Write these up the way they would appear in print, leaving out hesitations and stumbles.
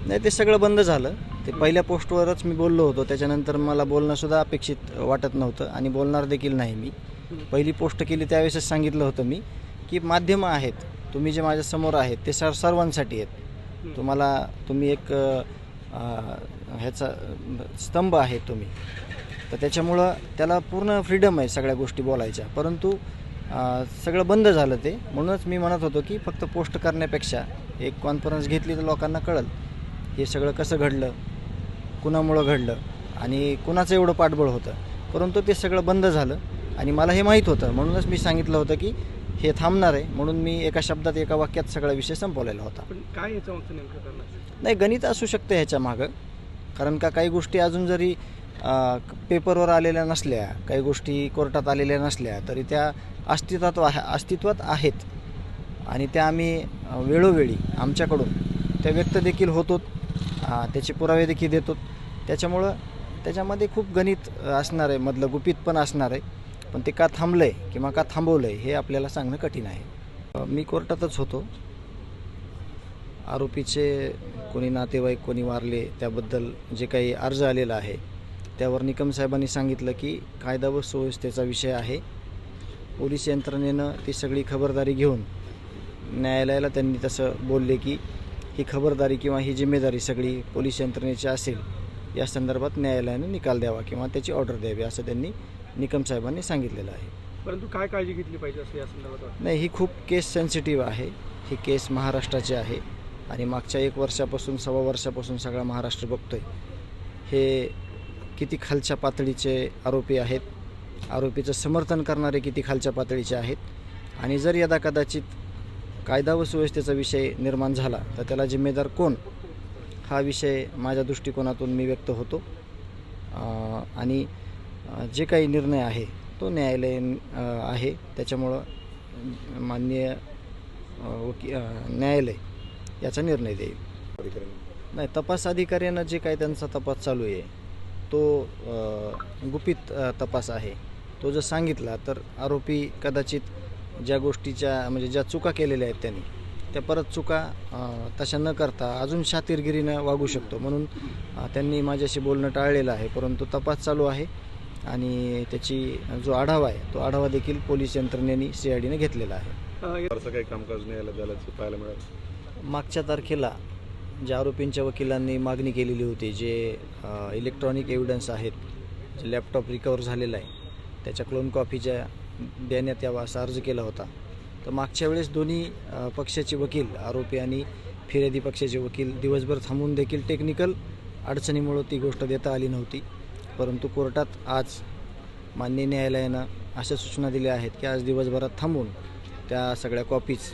नाही, ते सगळं बंद झालं. ते पहिल्या पोस्टवरच मी बोललो होतो, त्याच्यानंतर मला बोलणंसुद्धा अपेक्षित वाटत नव्हतं आणि बोलणार देखील नाही मी. पहिली पोस्ट केली त्यावेळेसच सांगितलं होतं मी की माध्यमं आहेत, तुम्ही जे माझ्यासमोर आहेत ते सर्वांसाठी आहेत. तुम्ही एक ह्याचा स्तंभ आहे तुम्ही, तर त्याच्यामुळं त्याला पूर्ण फ्रीडम आहे सगळ्या गोष्टी बोलायच्या. परंतु सगळं बंद झालं ते. म्हणूनच मी म्हणत होतो की फक्त पोस्ट करण्यापेक्षा एक कॉन्फरन्स घेतली तर लोकांना कळलं हे सगळं कसं घडलं, कुणामुळं घडलं आणि कुणाचं एवढं पाठबळ होतं. परंतु ते सगळं बंद झालं आणि मला हे माहीत होतं. म्हणूनच मी सांगितलं होतं की हे थांबणार आहे, म्हणून मी एका शब्दात एका वाक्यात सगळा विषय संपवलेला होता. पण काय याच्यामागचं नेमकं करणार? नाही, गणित असू शकतं ह्याच्या मागं, कारण का काही गोष्टी अजून जरी पेपरवर आलेल्या नसल्या, काही गोष्टी कोर्टात आलेल्या नसल्या तरी त्या अस्तित्वात आहेत आणि त्या आम्ही वेळोवेळी आमच्याकडून त्या व्यक्त देखील होतो, त्याचे पुरावे देखील देतो. त्याच्यामुळं त्याच्यामध्ये खूप गणित असणार आहे, मधलं गुपित पण असणार आहे. पण ते का थांबलं आहे किंवा का थांबवलं आहे हे आपल्याला सांगणं कठीण आहे. मी कोर्टातच होतो. आरोपीचे कोणी नातेवाईक कोणी वारले त्याबद्दल जे काही अर्ज आलेला आहे त्यावर निकम साहेबांनी सांगितलं की कायदा व सुव्यवस्थेचा विषय आहे. पोलीस यंत्रणेनं ती सगळी खबरदारी घेऊन न्यायालयाला त्यांनी तसं बोलले की ही खबरदारी किंवा ही जिम्मेदारी सगळी पोलीस यंत्रणेची असेल, या संदर्भात न्यायालयाने निकाल द्यावा किंवा त्याची ऑर्डर द्यावी असं त्यांनी निकम साहेबांनी सांगितलेलं आहे. परंतु काय काळजी घेतली पाहिजे असं या संदर्भात? नाही, ही खूप केस सेन्सिटिव्ह आहे. ही केस महाराष्ट्राची आहे आणि मागच्या 1 वर्षापासून 1.25 वर्षापासून सगळा महाराष्ट्र बघतोय हे किती खालच्या पातळीचे आरोपी आहेत, आरोपीचं समर्थन करणारे किती खालच्या पातळीचे आहेत. आणि जर यदा कदाचित कायदा व सुव्यवस्थेचा विषय निर्माण झाला तर त्याला जिम्मेदार कोण, हा विषय माझ्या दृष्टिकोनातून मी व्यक्त होतो. आणि जे काही निर्णय आहे तो न्यायालयीन आहे. त्याच्यामुळं माननीय न्यायालय याचा निर्णय देईल. नाही, तपास अधिकाऱ्यांना जे काही त्यांचा तपास चालू आहे तो गुपित तपास आहे. तो जर सांगितला तर आरोपी कदाचित ज्या गोष्टीच्या म्हणजे ज्या चुका केलेल्या आहेत त्यांनी त्या परत चुका तशा न करता अजून शातीरगिरीनं वागू शकतो. म्हणून त्यांनी माझ्याशी बोलणं टाळलेलं आहे. परंतु तपास चालू आहे आणि त्याची जो आढावा आहे तो आढावा देखील पोलीस यंत्रणेने CIDने घेतलेला आहे. असं काही कामकाज न्यायालयात झाल्याचं पाहायला मिळालं. मागच्या तारखेला ज्या आरोपींच्या वकिलांनी मागणी केलेली होती, जे इलेक्ट्रॉनिक एव्हिडन्स आहेत, जे लॅपटॉप रिकवर झालेला आहे त्याच्या क्लोन कॉपीच्या देण्यात यावा असा अर्ज केला होता. तर मागच्या वेळेस दोन्ही पक्षाचे वकील, आरोपी आणि फिर्यादी पक्षाचे वकील दिवसभर थांबून देखील टेक्निकल अडचणीमुळं ती गोष्ट देता आली नव्हती. परंतु कोर्टात आज माननीय न्यायालयानं अशा सूचना दिल्या आहेत की आज दिवसभरात थांबून त्या सगळ्या कॉपीज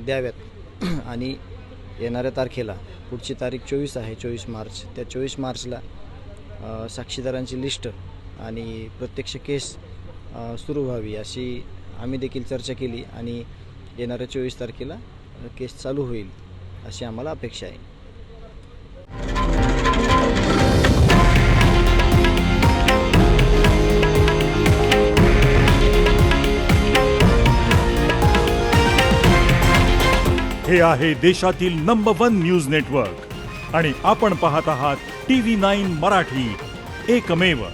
द्याव्यात आणि येणाऱ्या तारखेला, पुढची तारीख 24 आहे, 24 मार्च, त्या 24 मार्चला साक्षीदारांची लिस्ट आणि प्रत्यक्ष केस सुरू व्हावी अशी आम्ही देखील चर्चा केली आणि येणाऱ्या 24 तारखेला केस चालू होईल अशी आम्हाला अपेक्षा आहे. हे आहे देशातील नंबर 1 न्यूज नेटवर्क आणि आपण पाहत आहात TV9 मराठी, एकमेव.